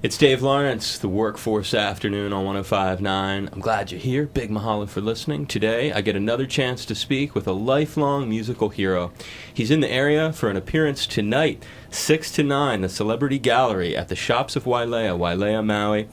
It's Dave Lawrence, the Workforce Afternoon on 105.9. I'm glad you're here. Big mahalo for listening. Today, I get another chance to speak with a lifelong musical hero. He's in the area for an appearance tonight, 6 to 9, the Celebrity Gallery at the Shops of Wailea, Maui.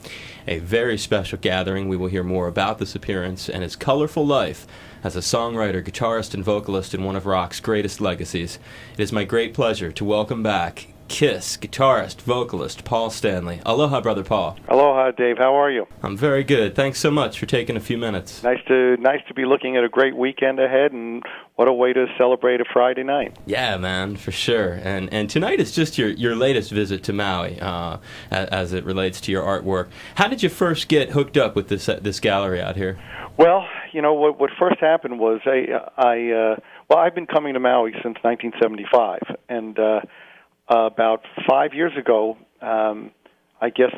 A very special gathering. We will hear more about this appearance and his colorful life as a songwriter, guitarist, and vocalist in one of rock's greatest legacies. It is my great pleasure to welcome back Kiss guitarist, vocalist, Paul Stanley. Aloha, Brother Paul. Aloha, Dave. How are you? I'm very good. Thanks so much for taking a few minutes. Nice to be looking at a great weekend ahead, and what a way to celebrate a Friday night. Yeah, man, for sure. And tonight is just your latest visit to Maui, as it relates to your artwork. How did you first get hooked up with this gallery out here? Well, you know what first happened was I've been coming to Maui since 1975, and about 5 years ago, I guess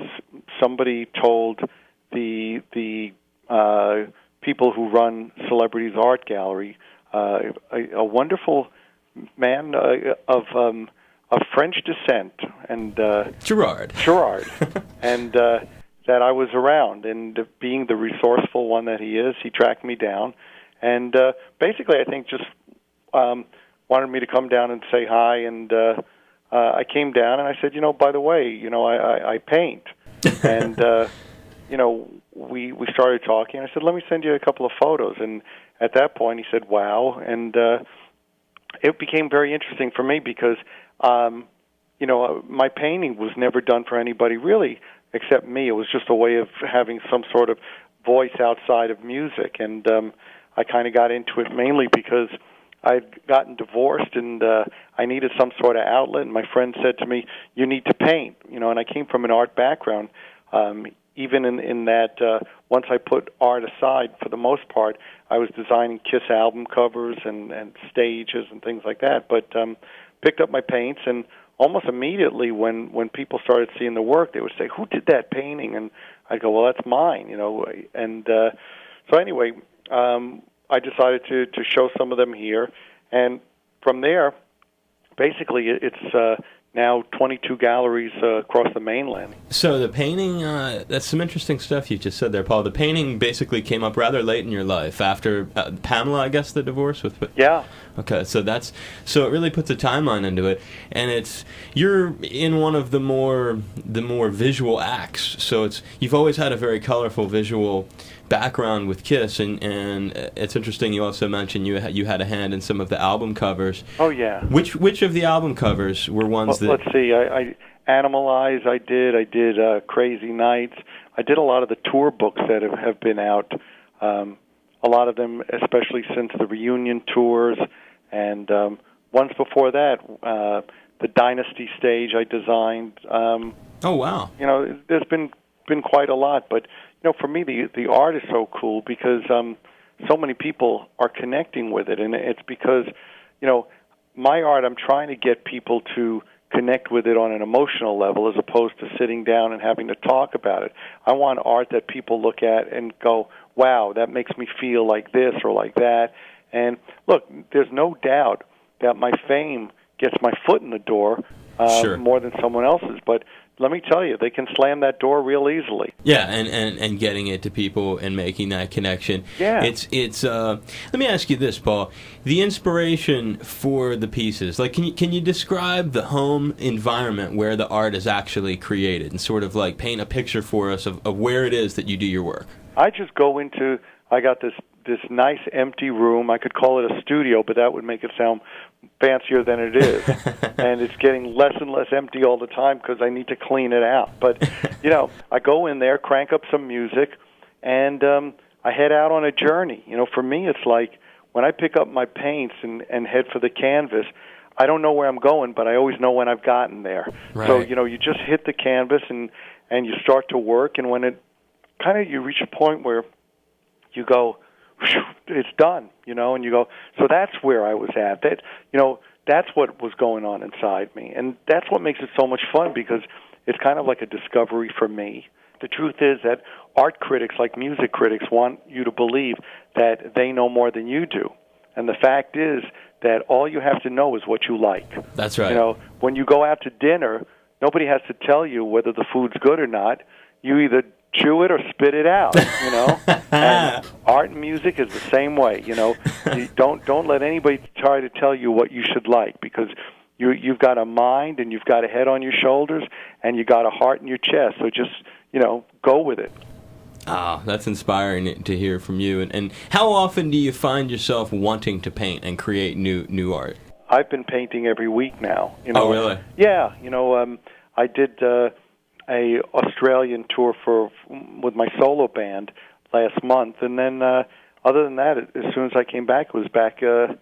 somebody told the people who run Celebrities Art Gallery, a wonderful man of French descent, and Gerard, and that I was around, and being the resourceful one that he is, he tracked me down, and basically, I think just wanted me to come down and say hi, and I came down and I said, by the way, I paint. And, we started talking. I said, let me send you a couple of photos. And at that point, he said, wow. And it became very interesting for me because, my painting was never done for anybody really except me. It was just a way of having some sort of voice outside of music. And I kind of got into it mainly because I'd gotten divorced, and I needed some sort of outlet, and my friend said to me, you need to paint, and I came from an art background, even in that once I put art aside, for the most part, I was designing Kiss album covers and stages and things like that, but picked up my paints, and almost immediately when people started seeing the work, they would say, who did that painting? And I'd go, well, that's mine, and so anyway, I decided to show some of them here, and from there, basically, it's now 22 galleries across the mainland. So the painting, that's some interesting stuff you just said there, Paul. The painting basically came up rather late in your life, after Pamela, I guess, the divorce with... Yeah. Okay, so it really puts a timeline into it, and you're in one of the more visual acts. So you've always had a very colorful visual background with Kiss, and it's interesting. You also mentioned you had a hand in some of the album covers. Oh yeah. Which of the album covers were ones that? Let's see. I Animalize. I did Crazy Nights. I did a lot of the tour books that have been out. A lot of them, especially since the reunion tours. And once before that, the Dynasty stage I designed. Oh wow! There's been quite a lot, but for me the art is so cool because so many people are connecting with it, and it's because my art, I'm trying to get people to connect with it on an emotional level as opposed to sitting down and having to talk about it. I want art that people look at and go, wow, that makes me feel like this or like that. And look, there's no doubt that my fame gets my foot in the door Sure. more than someone else's, but let me tell you, they can slam that door real easily. Yeah, and getting it to people and making that connection. Yeah. It's let me ask you this, Paul. The inspiration for the pieces, like can you describe the home environment where the art is actually created and sort of like paint a picture for us of where it is that you do your work? I just go into, I got this nice empty room. I could call it a studio, but that would make it sound fancier than it is. And it's getting less and less empty all the time because I need to clean it out. But, I go in there, crank up some music, and I head out on a journey. For me, it's like when I pick up my paints and head for the canvas, I don't know where I'm going, but I always know when I've gotten there. Right. So, you just hit the canvas and you start to work, and when it kind of, you reach a point where you go, it's done, and you go, so that's where I was at. That's what was going on inside me. And that's what makes it so much fun because it's kind of like a discovery for me. The truth is that art critics, like music critics, want you to believe that they know more than you do. And the fact is that all you have to know is what you like. That's right. When you go out to dinner, nobody has to tell you whether the food's good or not. You either chew it or spit it out, And art and music is the same way, You don't let anybody try to tell you what you should like, because you've got a mind and you've got a head on your shoulders and you got a heart in your chest. So just, go with it. Ah, that's inspiring to hear from you. And how often do you find yourself wanting to paint and create new art? I've been painting every week now. Oh, really? Yeah. I did a Australian tour with my solo band last month, and then other than that, as soon as I came back, it was back to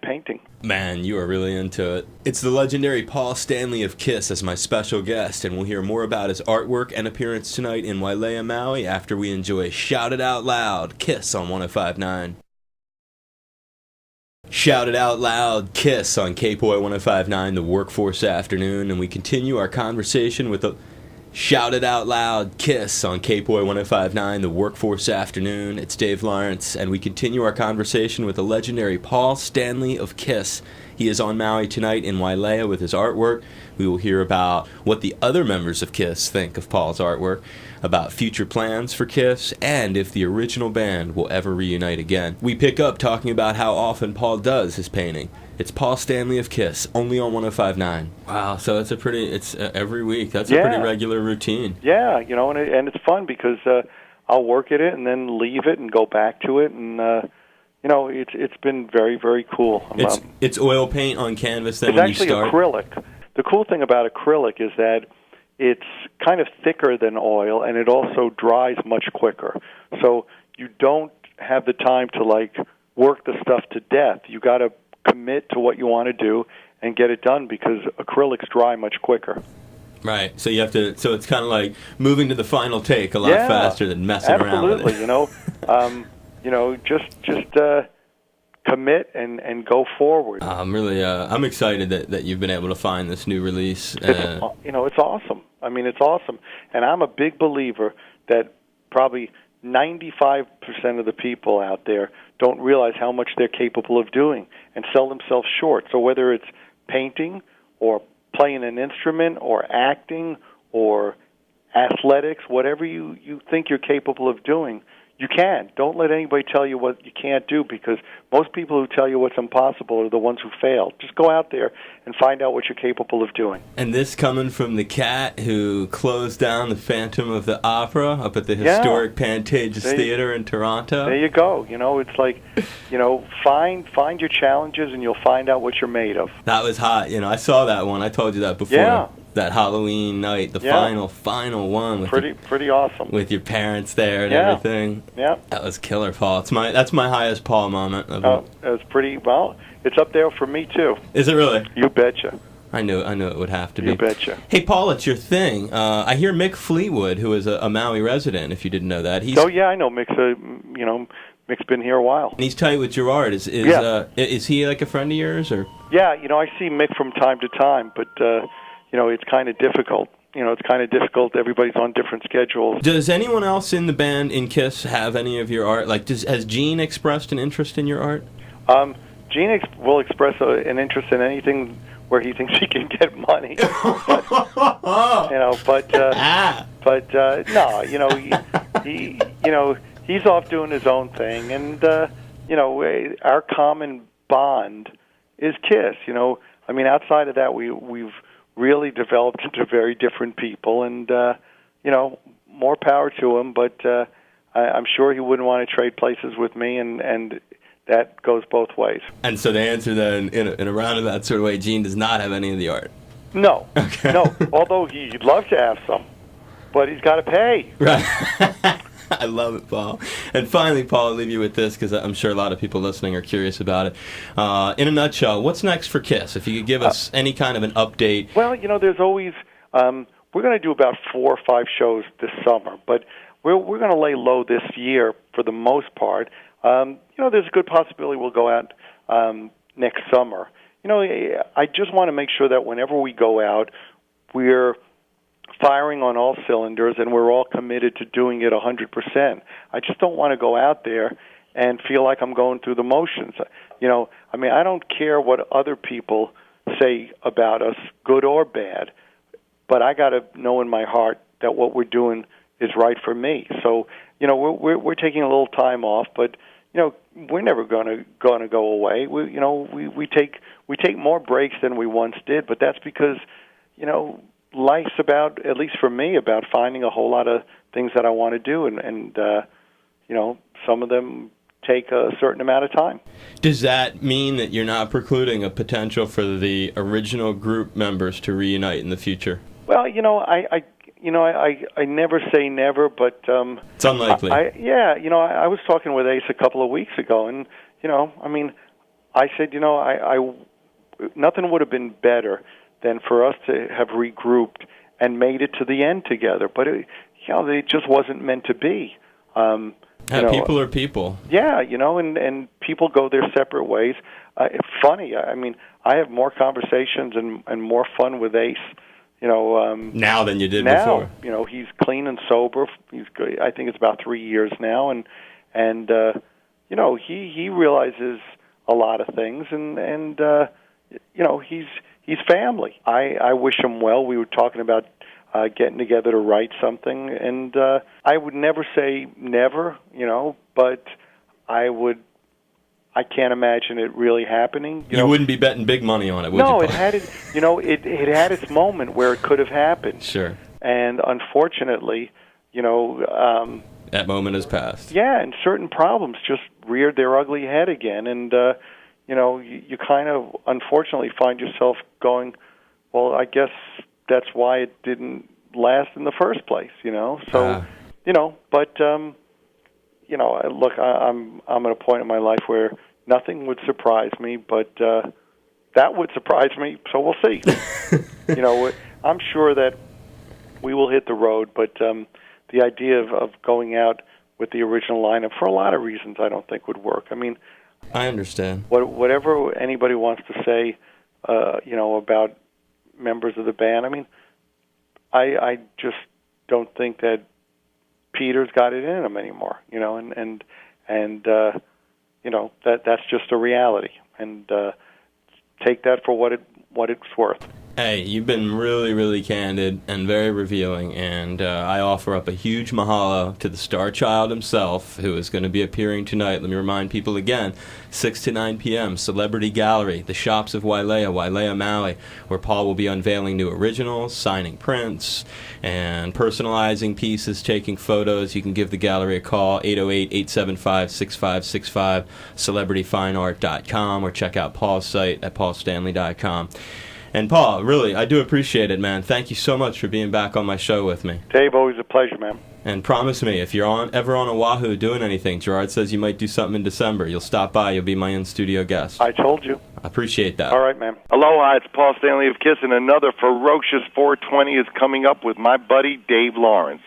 painting. Man, you are really into it. It's the legendary Paul Stanley of KISS as my special guest, and we'll hear more about his artwork and appearance tonight in Wailea, Maui, after we enjoy Shout It Out Loud, KISS on 105.9. Shout It Out Loud, KISS on KPOI 105.9, the Workforce Afternoon, and we continue our conversation with the Shout It Out Loud, KISS on KPOI 105.9, the Workforce Afternoon. It's Dave Lawrence, and we continue our conversation with the legendary Paul Stanley of KISS. He is on Maui tonight in Wailea with his artwork. We will hear about what the other members of KISS think of Paul's artwork, about future plans for KISS, and if the original band will ever reunite again. We pick up talking about how often Paul does his painting. It's Paul Stanley of KISS, only on 105.9. Wow, so it's every week. That's a pretty regular routine. Yeah, and it's fun because I'll work at it and then leave it and go back to it, and it's been very, very cool. It's oil paint on canvas then when you start? It's actually acrylic. The cool thing about acrylic is that it's kind of thicker than oil, and it also dries much quicker. So you don't have the time to work the stuff to death. You got to commit to what you want to do and get it done, because acrylics dry much quicker. Right. So you have to. So it's kind of like moving to the final take a lot faster than messing around with it. Absolutely. Just commit and go forward. I'm excited that you've been able to find this new release. It's awesome. I mean, it's awesome, and I'm a big believer that probably 95% of the people out there don't realize how much they're capable of doing and sell themselves short. So whether it's painting or playing an instrument or acting or athletics, whatever you think you're capable of doing, you can. Don't let anybody tell you what you can't do, because most people who tell you what's impossible are the ones who fail. Just go out there and find out what you're capable of doing. And this coming from the cat who closed down the Phantom of the Opera up at the historic Pantages Theater in Toronto. There you go. It's like, find your challenges and you'll find out what you're made of. That was hot. I saw that one. I told you that before. Yeah. That Halloween night, the final one with pretty awesome, with your parents there and everything. Yeah, that was killer, Paul. That's my highest Paul moment. It was pretty well. It's up there for me too. Is it really? You betcha. I knew it would have to be. You betcha. Hey, Paul, it's your thing. I hear Mick Fleetwood, who is a Maui resident. If you didn't know that, I know Mick's. Mick's been here a while. And he's tight with Gerard. Is he like a friend of yours, or? Yeah, I see Mick from time to time, but. It's kind of difficult. Everybody's on different schedules. Does anyone else in the band in KISS have any of your art? Has Gene expressed an interest in your art? Gene will express an interest in anything where he thinks he can get money. No, he's off doing his own thing, and our common bond is KISS. Outside of that, we've really developed into very different people, and more power to him. But I'm sure he wouldn't want to trade places with me, and that goes both ways. And so the answer then, in a roundabout sort of way, Gene does not have any of the art. No, okay. No. Although he'd love to have some, but he's got to pay. Right. I love it, Paul. And finally, Paul, I'll leave you with this, because I'm sure a lot of people listening are curious about it. In a nutshell, what's next for KISS? If you could give us any kind of an update. Well, there's always... we're going to do about 4 or 5 shows this summer, but we're going to lay low this year for the most part. There's a good possibility we'll go out next summer. I just want to make sure that whenever we go out, we're firing on all cylinders, and we're all committed to doing it 100%. I just don't want to go out there and feel like I'm going through the motions. I don't care what other people say about us, good or bad. but I got to know in my heart that what we're doing is right for me. So, we're taking a little time off, but we're never going to go away. We take more breaks than we once did, but that's because life's about, at least for me, about finding a whole lot of things that I want to do, and some of them take a certain amount of time. Does that mean that you're not precluding a potential for the original group members to reunite in the future? Well, I never say never, but it's unlikely. I was talking with Ace a couple of weeks ago, and I said, nothing would have been better than for us to have regrouped and made it to the end together. But it just wasn't meant to be. People are people. Yeah, and people go their separate ways. It's funny. I have more conversations and more fun with Ace. Now than you did before. He's clean and sober. I think it's about 3 years now, and he realizes a lot of things, and he's family. I wish him well. We were talking about getting together to write something, and I would never say never, but I can't imagine it really happening. You wouldn't be betting big money on it, would you? No, it had its moment where it could have happened. Sure. And unfortunately, that moment has passed. Yeah, and certain problems just reared their ugly head again, and you kind of unfortunately find yourself going, well, I guess that's why it didn't last in the first place, So, but look, I'm at a point in my life where nothing would surprise me, but that would surprise me. So we'll see. I'm sure that we will hit the road, but the idea of going out with the original lineup, for a lot of reasons, I don't think would work. I understand. Whatever anybody wants to say, about members of the band, I just don't think that Peter's got it in him anymore, that's just a reality, and take that for what it's worth. Hey, you've been really, really candid and very revealing, and I offer up a huge mahalo to the Star Child himself, who is going to be appearing tonight. Let me remind people again, 6 to 9 p.m., Celebrity Gallery, the Shops of Wailea Maui, where Paul will be unveiling new originals, signing prints, and personalizing pieces, taking photos. You can give the gallery a call, 808-875-6565, celebrityfineart.com, or check out Paul's site at paulstanley.com. And Paul, really, I do appreciate it, man. Thank you so much for being back on my show with me. Dave, always a pleasure, man. And promise me, if you're ever on Oahu doing anything, Gerard says you might do something in December. You'll stop by. You'll be my in-studio guest. I told you. I appreciate that. All right, man. Aloha, it's Paul Stanley of KISS, and another ferocious 420 is coming up with my buddy Dave Lawrence.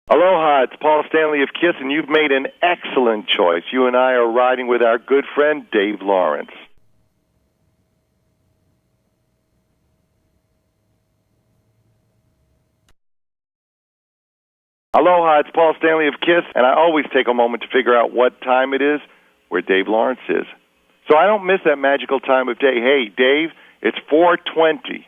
Aloha, it's Paul Stanley of KISS, and you've made an excellent choice. You and I are riding with our good friend Dave Lawrence. Aloha, it's Paul Stanley of KISS, and I always take a moment to figure out what time it is where Dave Lawrence is. So I don't miss that magical time of day. Hey, Dave, it's 4:20.